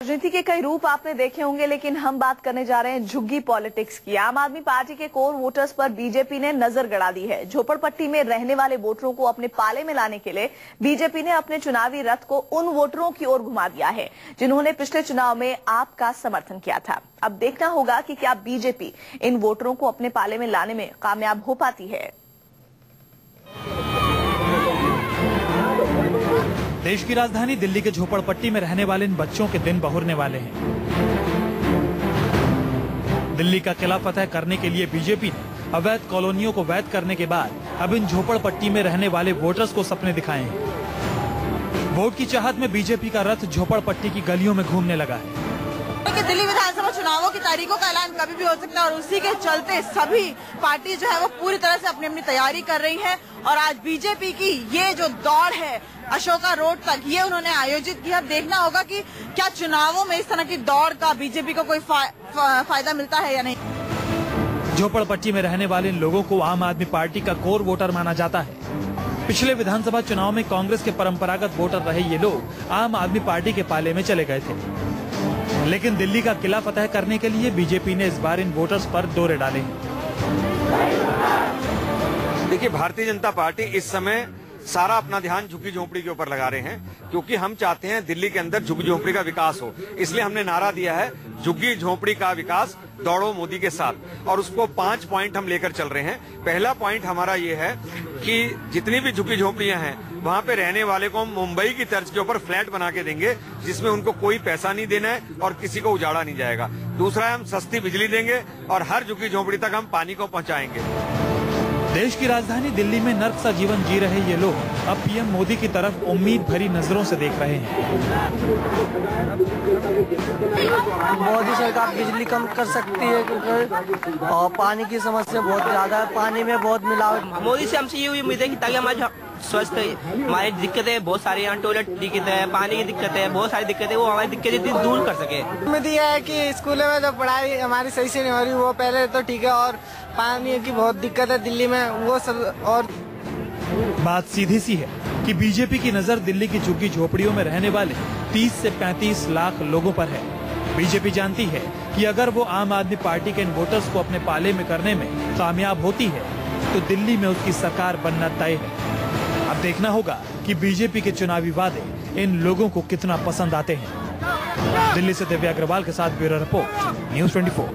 राजनीति के कई रूप आपने देखे होंगे, लेकिन हम बात करने जा रहे हैं झुग्गी पॉलिटिक्स की। आम आदमी पार्टी के कोर वोटर्स पर बीजेपी ने नजर गड़ा दी है। झोपड़पट्टी में रहने वाले वोटरों को अपने पाले में लाने के लिए बीजेपी ने अपने चुनावी रथ को उन वोटरों की ओर घुमा दिया है जिन्होंने पिछले चुनाव में आपका समर्थन किया था। अब देखना होगा कि क्या बीजेपी इन वोटरों को अपने पाले में लाने में कामयाब हो पाती है। देश की राजधानी दिल्ली के झोपड़पट्टी में रहने वाले इन बच्चों के दिन बहुरने वाले हैं। दिल्ली का किला फतह करने के लिए बीजेपी ने अवैध कॉलोनियों को वैध करने के बाद अब इन झोपड़पट्टी में रहने वाले वोटर्स को सपने दिखाए हैं। वोट की चाहत में बीजेपी का रथ झोपड़पट्टी की गलियों में घूमने लगा है। दिल्ली विधानसभा चुनावों की तारीखों का ऐलान कभी भी हो सकता है और उसी के चलते सभी पार्टी जो है वो पूरी तरह से अपनी अपनी तैयारी कर रही है। और आज बीजेपी की ये जो दौड़ है अशोका रोड तक, ये उन्होंने आयोजित किया। देखना होगा कि क्या चुनावों में इस तरह की दौड़ का बीजेपी को कोई फायदा मिलता है या नहीं। झोपड़पट्टी में रहने वाले इन लोगों को आम आदमी पार्टी का कोर वोटर माना जाता है। पिछले विधानसभा चुनाव में कांग्रेस के परंपरागत वोटर रहे ये लोग आम आदमी पार्टी के पाले में चले गए थे, लेकिन दिल्ली का किला फतह करने के लिए बीजेपी ने इस बार इन वोटर्स पर दौरे डाले हैं। देखिए, भारतीय जनता पार्टी इस समय सारा अपना ध्यान झुग्गी झोंपड़ी के ऊपर लगा रहे हैं, क्योंकि हम चाहते हैं दिल्ली के अंदर झुग्गी झोंपड़ी का विकास हो। इसलिए हमने नारा दिया है झुग्गी झोंपड़ी का विकास दौड़ो मोदी के साथ, और उसको 5 पॉइंट हम लेकर चल रहे हैं। पहला पॉइंट हमारा ये है कि जितनी भी झुग्गी झोंपड़ियां हैं वहां पे रहने वाले को हम मुंबई की तर्ज के ऊपर फ्लैट बना के देंगे, जिसमें उनको कोई पैसा नहीं देना है और किसी को उजाड़ा नहीं जाएगा। दूसरा है, हम सस्ती बिजली देंगे और हर झुग्गी झोंपड़ी तक हम पानी को पहुंचाएंगे। देश की राजधानी दिल्ली में नर्क सा जीवन जी रहे ये लोग अब पीएम मोदी की तरफ उम्मीद भरी नजरों से देख रहे हैं। मोदी सरकार बिजली कम कर सकती है क्योंकि और पानी की समस्या बहुत ज्यादा है, पानी में बहुत मिलावट। मोदी से हमसे ये उम्मीद है कि ताकि हमारे स्वस्थ हमारी दिक्कतें बहुत सारी, यहाँ टॉयलेट दिक्कत है, पानी की दिक्कत है, बहुत सारी दिक्कतें, वो हमारी दिक्कतें दूर कर सके। उम्मीद यह है कि स्कूलों में जो पढ़ाई हमारी सही से नहीं हो रही वो पहले तो ठीक है, और पानी की बहुत दिक्कत है दिल्ली में, वो सब। और बात सीधी सी है कि बीजेपी की नजर दिल्ली की झुग्गी झोपड़ियों में रहने वाले 30 से 35 लाख लोगों पर है। बीजेपी जानती है कि अगर वो आम आदमी पार्टी के इन वोटर्स को अपने पाले में करने में कामयाब होती है तो दिल्ली में उसकी सरकार बनना तय है। अब देखना होगा कि बीजेपी के चुनावी वादे इन लोगों को कितना पसंद आते हैं। दिल्ली से दिव्या अग्रवाल के साथ ब्यूरो रिपोर्ट, न्यूज़ 24।